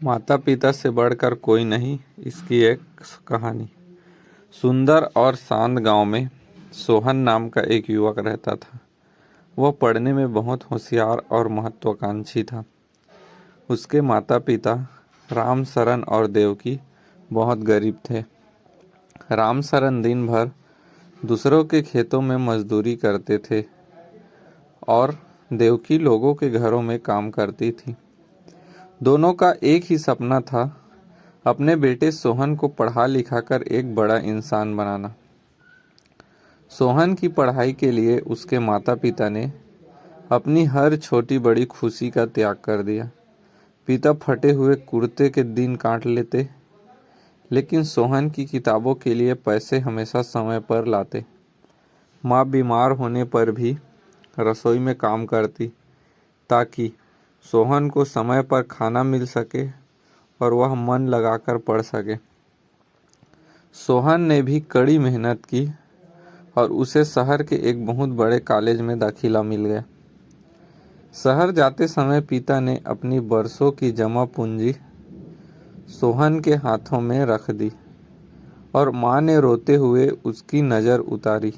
माता पिता से बढ़कर कोई नहीं, इसकी एक कहानी। सुंदर और शांत गांव में सोहन नाम का एक युवक रहता था। वह पढ़ने में बहुत होशियार और महत्वाकांक्षी था। उसके माता पिता राम सरन और देवकी बहुत गरीब थे। राम सरन दिन भर दूसरों के खेतों में मजदूरी करते थे और देवकी लोगों के घरों में काम करती थी। दोनों का एक ही सपना था, अपने बेटे सोहन को पढ़ा लिखाकर एक बड़ा इंसान बनाना। सोहन की पढ़ाई के लिए उसके माता पिता ने अपनी हर छोटी बड़ी खुशी का त्याग कर दिया। पिता फटे हुए कुर्ते के दिन काट लेते, लेकिन सोहन की किताबों के लिए पैसे हमेशा समय पर लाते। माँ बीमार होने पर भी रसोई में काम करती ताकि सोहन को समय पर खाना मिल सके और वह मन लगाकर पढ़ सके। सोहन ने भी कड़ी मेहनत की और उसे शहर के एक बहुत बड़े कॉलेज में दाखिला मिल गया। शहर जाते समय पिता ने अपनी बरसों की जमा पूंजी सोहन के हाथों में रख दी और माँ ने रोते हुए उसकी नज़र उतारी।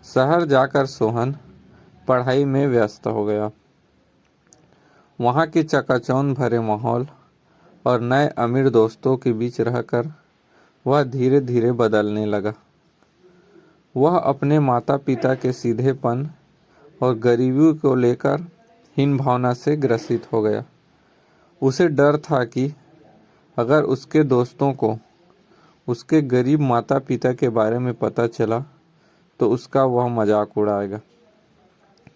शहर जाकर सोहन पढ़ाई में व्यस्त हो गया। वहाँ के चकाचौंध भरे माहौल और नए अमीर दोस्तों के बीच रहकर वह धीरे धीरे बदलने लगा। वह अपने माता पिता के सीधेपन और गरीबी को लेकर हीन भावना से ग्रसित हो गया। उसे डर था कि अगर उसके दोस्तों को उसके गरीब माता पिता के बारे में पता चला तो उसका वह मजाक उड़ाएगा।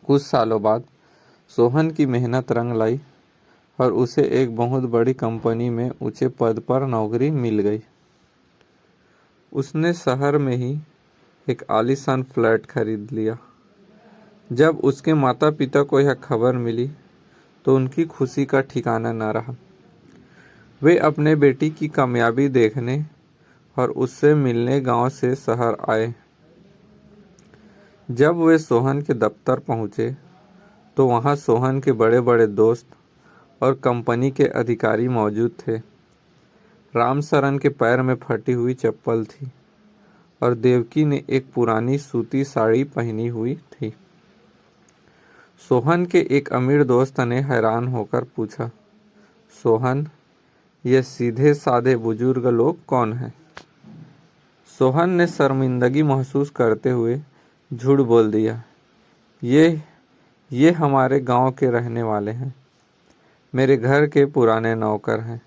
कुछ सालों बाद सोहन की मेहनत रंग लाई और उसे एक बहुत बड़ी कंपनी में ऊंचे पद पर नौकरी मिल गई। उसने शहर में ही एक आलीशान फ्लैट खरीद लिया। जब उसके माता पिता को यह खबर मिली तो उनकी खुशी का ठिकाना न रहा। वे अपने बेटी की कामयाबी देखने और उससे मिलने गांव से शहर आए। जब वे सोहन के दफ्तर पहुंचे तो वहां सोहन के बड़े बड़े दोस्त और कंपनी के अधिकारी मौजूद थे। राम सरन के पैर में फटी हुई चप्पल थी और देवकी ने एक पुरानी सूती साड़ी पहनी हुई थी। सोहन के एक अमीर दोस्त ने हैरान होकर पूछा, सोहन, ये सीधे साधे बुजुर्ग लोग कौन हैं? सोहन ने शर्मिंदगी महसूस करते हुए झूठ बोल दिया, ये हमारे गांव के रहने वाले हैं। मेरे घर के पुराने नौकर हैं,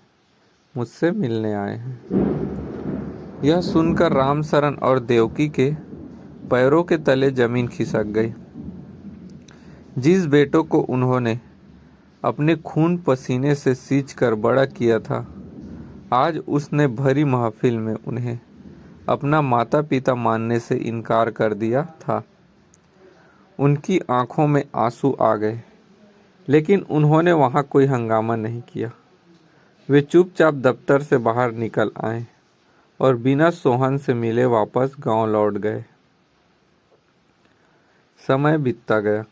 मुझसे मिलने आए हैं। यह सुनकर राम सरन और देवकी के पैरों के तले जमीन खिसक गई। जिस बेटों को उन्होंने अपने खून पसीने से सींच कर बड़ा किया था, आज उसने भरी महफिल में उन्हें अपना माता पिता मानने से इनकार कर दिया था। उनकी आंखों में आंसू आ गए, लेकिन उन्होंने वहां कोई हंगामा नहीं किया। वे चुपचाप दफ्तर से बाहर निकल आए और बिना सोहन से मिले वापस गांव लौट गए। समय बीतता गया।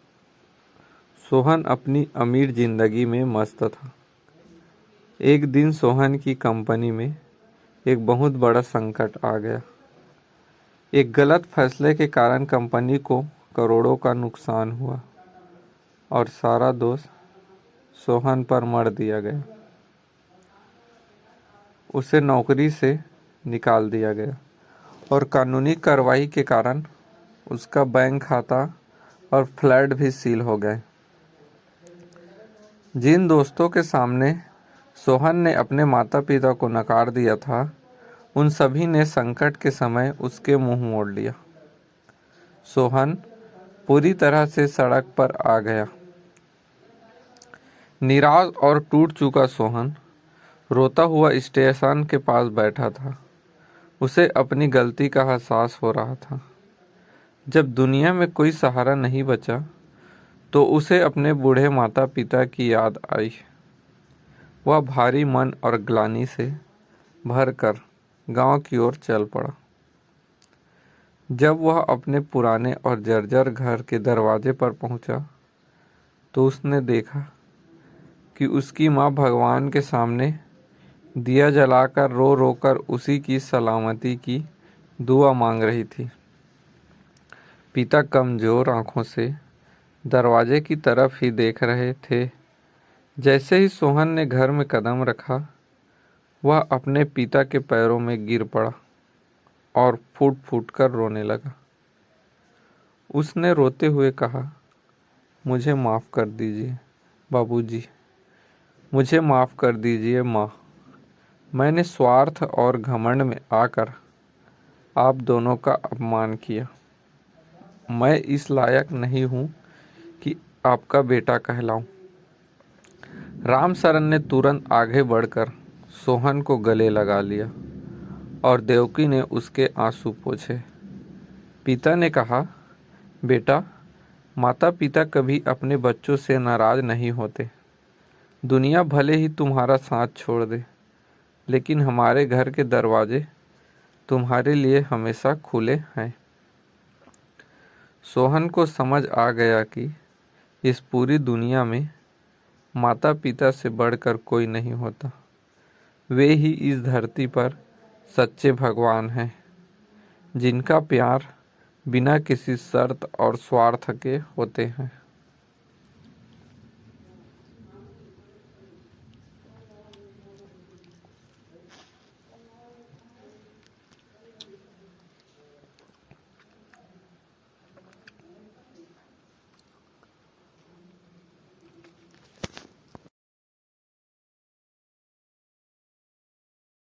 सोहन अपनी अमीर जिंदगी में मस्त था। एक दिन सोहन की कंपनी में एक बहुत बड़ा संकट आ गया। एक गलत फैसले के कारण कंपनी को करोड़ों का नुकसान हुआ और सारा दोष सोहन पर मढ़ दिया गया। उसे नौकरी से निकाल दिया गया और कानूनी कार्रवाई के कारण उसका बैंक खाता और फ्लैट भी सील हो गए। जिन दोस्तों के सामने सोहन ने अपने माता पिता को नकार दिया था, उन सभी ने संकट के समय उसके मुंह मोड़ लिया। सोहन पूरी तरह से सड़क पर आ गया। निराश और टूट चुका सोहन रोता हुआ स्टेशन के पास बैठा था। उसे अपनी गलती का एहसास हो रहा था। जब दुनिया में कोई सहारा नहीं बचा तो उसे अपने बूढ़े माता पिता की याद आई। वह भारी मन और ग्लानि से भरकर गांव की ओर चल पड़ा। जब वह अपने पुराने और जर्जर घर के दरवाजे पर पहुंचा तो उसने देखा कि उसकी माँ भगवान के सामने दिया जलाकर रो रो कर उसी की सलामती की दुआ मांग रही थी। पिता कमजोर आंखों से दरवाजे की तरफ ही देख रहे थे। जैसे ही सोहन ने घर में कदम रखा, वह अपने पिता के पैरों में गिर पड़ा और फूट फूट कर रोने लगा। उसने रोते हुए कहा, मुझे माफ़ कर दीजिए बाबूजी, मुझे माफ़ कर दीजिए माँ। मैंने स्वार्थ और घमंड में आकर आप दोनों का अपमान किया। मैं इस लायक नहीं हूँ कि आपका बेटा कहलाऊं। रामशरण ने तुरंत आगे बढ़कर सोहन को गले लगा लिया और देवकी ने उसके आंसू पोंछे। पिता ने कहा, बेटा, माता पिता कभी अपने बच्चों से नाराज नहीं होते। दुनिया भले ही तुम्हारा साथ छोड़ दे, लेकिन हमारे घर के दरवाजे तुम्हारे लिए हमेशा खुले हैं। सोहन को समझ आ गया कि इस पूरी दुनिया में माता पिता से बढ़कर कोई नहीं होता। वे ही इस धरती पर सच्चे भगवान हैं, जिनका प्यार बिना किसी शर्त और स्वार्थ के होते हैं।